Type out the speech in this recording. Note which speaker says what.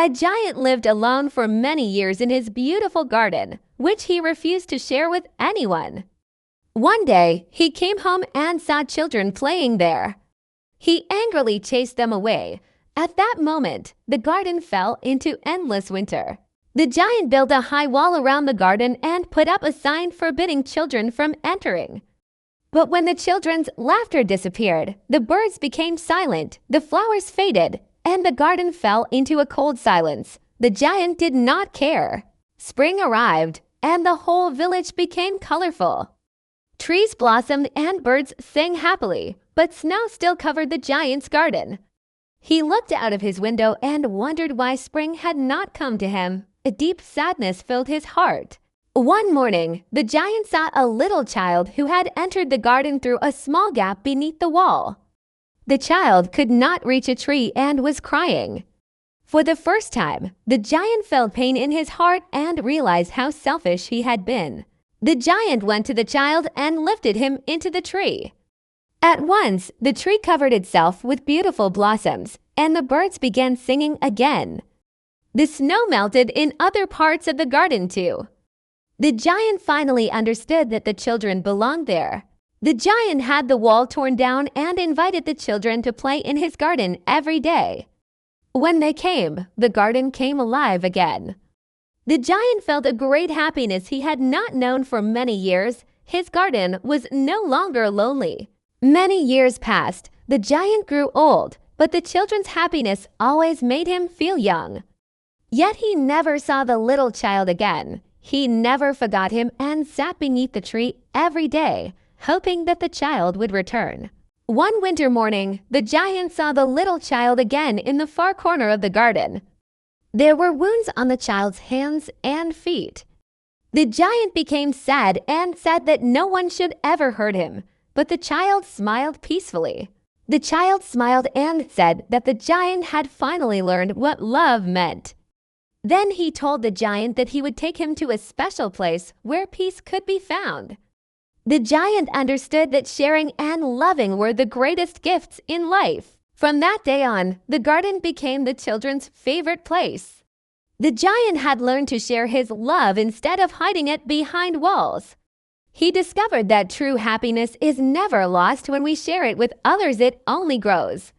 Speaker 1: A giant lived alone for many years in his beautiful garden, which he refused to share with anyone. One day, he came home and saw children playing there. He angrily chased them away. At that moment, the garden fell into endless winter. The giant built a high wall around the garden and put up a sign forbidding children from entering. But when the children's laughter disappeared, the birds became silent, the flowers faded, and the garden fell into a cold silence. The giant did not care. Spring arrived, and the whole village became colorful. Trees blossomed and birds sang happily, but snow still covered the giant's garden. He looked out of his window and wondered why spring had not come to him. A deep sadness filled his heart. One morning, the giant saw a little child who had entered the garden through a small gap beneath the wall. The child could not reach a tree and was crying. For the first time, the giant felt pain in his heart and realized how selfish he had been. The giant went to the child and lifted him into the tree. At once, the tree covered itself with beautiful blossoms, and the birds began singing again. The snow melted in other parts of the garden too. The giant finally understood that the children belonged there. The giant had the wall torn down and invited the children to play in his garden every day. When they came, the garden came alive again. The giant felt a great happiness he had not known for many years. His garden was no longer lonely. Many years passed. The giant grew old, but the children's happiness always made him feel young. Yet he never saw the little child again. He never forgot him and sat beneath the tree every day, hoping that the child would return. One winter morning, the giant saw the little child again in the far corner of the garden. There were wounds on the child's hands and feet. The giant became sad and said that no one should ever hurt him, but the child smiled peacefully. The child smiled and said that the giant had finally learned what love meant. Then he told the giant that he would take him to a special place where peace could be found. The giant understood that sharing and loving were the greatest gifts in life. From that day on, the garden became the children's favorite place. The giant had learned to share his love instead of hiding it behind walls. He discovered that true happiness is never lost when we share it with others, it only grows.